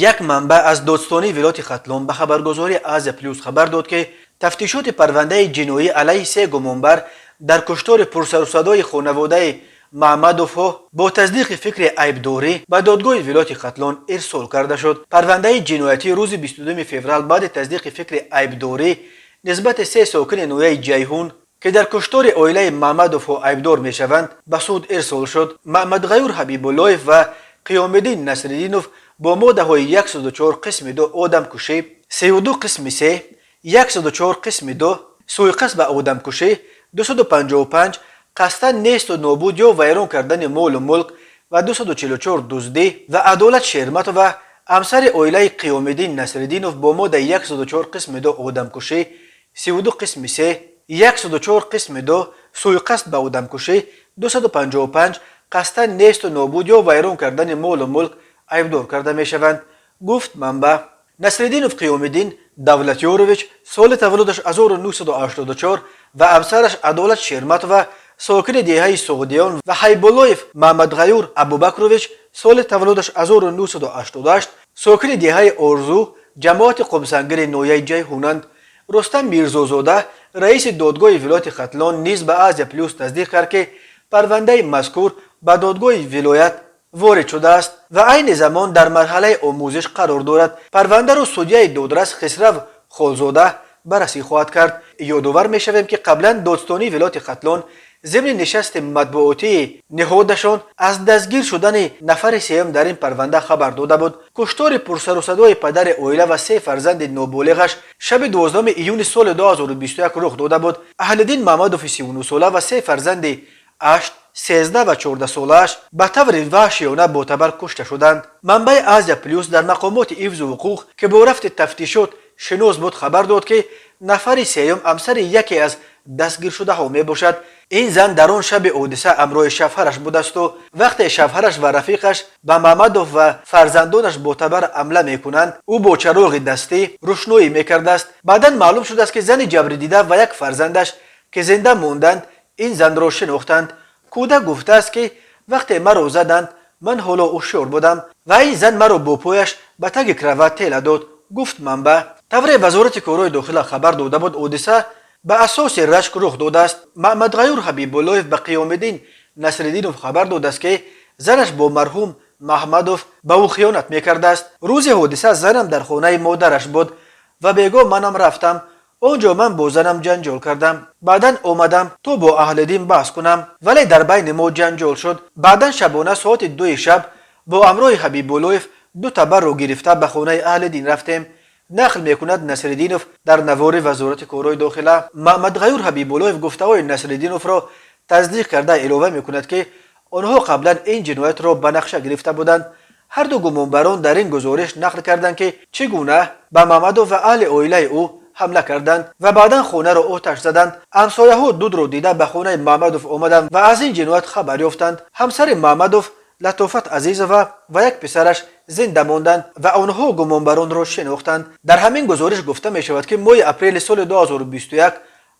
یک منبع از دادستانی ولایت ختلان به خبرگزاری آزیا پلوس خبر داد که تفتیشات پرونده جنایی علیه 3 گمانبر در کشتار پرسر و صدای خانواده محمدوف با تصدیق فکر عیبداری به دادگاه ولایت ختلان ارسال کرده شد. پرونده جنایتی روز 22 فوریه بعد تصدیق فکر عیبداری نسبت 3 ساکن نویه جیهون که در کشتار عائله محمدوف عیبدار میشوند به سود ارسال شد. محمد غیور حبیب الله و قیام الدین نصرالدینوف با ماده های 104 قسم 2 آدم کشی، 32 قسم 3، 104 قسم 2 سوءقصد به آدم کشی، 255 قصداً نیست و نابود یا ویران کردن مال و ملک و 244 دزدی و عدالت شرمت و همسر عائله قیام الدین نصرالدینوف با ماده 104 قسم 2 آدم کشی، 32 قسم 3، 104 قسم 2 سوءقصد به آدم کشی، 255 قصداً نیست و نابود یا ویران کردن مال و ملک عیبدار کرده می شوند. گفت منبع نصرالدینوف قیام الدین دولتیارویچ سال تولدش 1984 و همسرش عدالت شرمت و ساکن دهه سعودیان و حیب الله محمد غیور ابوبکرویچ سال تولدش 1988 ساکن دهه آرزو جماعت قمسنگر نویه جیهونند. رستم میرزازاده رئیس دادگاه ولایت ختلان نیز به آزیا پلوس تصدیق کرد که پرونده مذکور به دادگاه ولایت وارد شده است و عین زمان در مرحله آموزش قرار دارد. پرونده را سودیه دادرس خسرو خالزاده بررسی خواهد کرد. یادآور می‌شویم که قبلا دادستانی ولایت ختلان ضمن نشست مطبوعاتی نهادشان از دستگیر شدن نفر سوم در این پرونده خبر داده بود. کشتار پرسر و صدای پدر عائله و 3 فرزند نابالغش شب 12 ایون سال 2021 رخ داده بود. اهل‌الدین محمدوف 39 ساله و 3 فرزند 8، 13 و 14 سالش به طور وحشیانه معتبر کشته شدند. منبع آزیا پلوس در مقامات حفظ حقوق که با رفت تفتیشات شناس بود خبر داد که نفر سوم همسر یکی از دستگیر شده ها می باشد. این زن در آن شب حادثه همراه شوهرش بود است و وقتی شوهرش و رفیقش به محمدوف و فرزندانش معتبر حمله می کنند او با چراغ دستی روشنایی می کرده است. بعدا معلوم شده است که زن جبر دیده و یک فرزندش که زنده ماندند این زن را شناختند. کودک گفته است که وقتی مرا زدند من حالا هوشیار بودم و این زن مرا با پایش به تگ کراوات تیل داد. گفت منبع طور وزارت کارهای داخله خبر داده بود حادثه به اساس رشک رخ داده است. محمد غیور حبیب الله به قیام الدین نصرالدینوف خبر داده است که زنش با مرحوم محمدوف به او خیانت میکرده است. روز حادثه زنم در خانه مادرش بود و بیگاه منم رفتم اونجا من با زنم جنجال کردم. بعدن اومدم تو با اهل‌الدین بحث کنم ولی در بین ما جنجال شد. بعدن شبانه ساعت 2 شب با همراه حبیب الله 2 تبر رو گرفته به خانه اهل‌الدین رفتیم. نقل میکند نصرالدینوف در نوار وزارت کارهای داخله. محمد غیور حبیب الله گفته‌های نصرالدینوف را تصدیق کرده علاوه میکند که آنها قبلا این جنایت را به نقشه گرفته بودند. هر دو گمانبران در این گزارش نقل کردند که چگونه به محمدوف و اهل عائله او حمله کردند و بعدا خانه را آتش زدند. همسایه‌ها دود را دیده به خانه محمدوف آمدند و از این جنایت خبر یافتند. همسر محمدوف لطافت عزیزوف و یک پسرش زنده ماندند و آنها گمانبران را شناختند. در همین گزارش گفته می شود که ماه اپریل سال 2021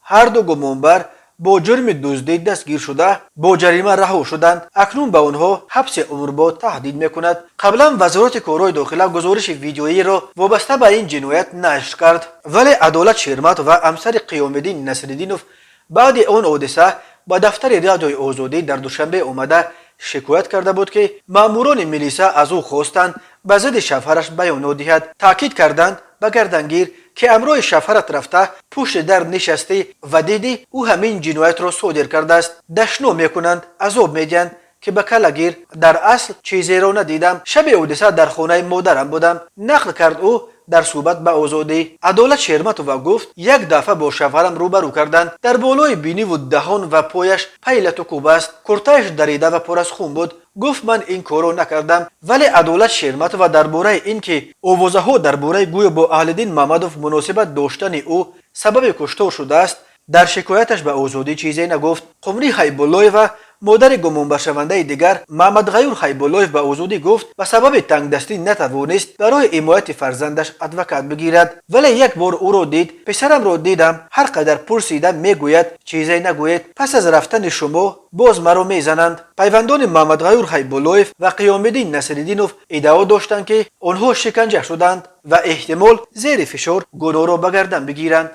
هر دو گمانبر با جرم دزدی دستگیر شده با جریمه رها شدند. اکنون به آنها حبس عمرباد تهدید میکند. قبلا وزارت کارهای داخله گزارش ویدیویی را وابسته به این جنایت نشر کرد ولی عدالت شرمت و همسر قیام الدین نصرالدینوف بعد آن حادثه به دفتر رادیوی آزادی در دوشنبه آمده شکایت کرده بود که ماموران میلیسا از او خواستند به ضد شوهرش بیان دهد. تاکید کردند به گردنگیر که همراه شوهرت رفته پشت در نشسته و دیدی او همین جنایت را صادر کرده است. دشنو میکنند عذاب میدهند که به کلاگیر در اصل چیزی را ندیدم. شب حادثه در خانه مادرم بودم. نقل کرد او در صحبت به آزادی. عدالت شرمت و گفت یک دفعه با شوهرم روبرو کردند. در بالای بینی و دهان و پایش پیلت و کوب است. کرتهش دریده و پر از خون بود. گفت من این کارو نکردم ولی عدالت شرمت و درباره اینکه آوازه ها درباره گوی با اهل‌الدین محمدوف مناسبت داشتن او سبب کشتار شده است در شکایتش به آزادی چیزی نگفت. قمری حیب الله و مادر گمانبر شونده دیگر محمد غیور خیبالایف به آزادی گفت به سبب تنگدستی نتوانست برای حمایت فرزندش ادوکات بگیرد، ولی یک بار او را دید. پسرم را دیدم، هر قدر پرسیدم میگوید چیزی نگوید. پس از رفتن شما باز مرا میزنند. پیوندان محمد غیور خیبالایف و قیامالدین نصرالدینوف ادعا داشتند که آنها شکنجه شدند و احتمال زیر فشار گناه را به گردن بگیرند.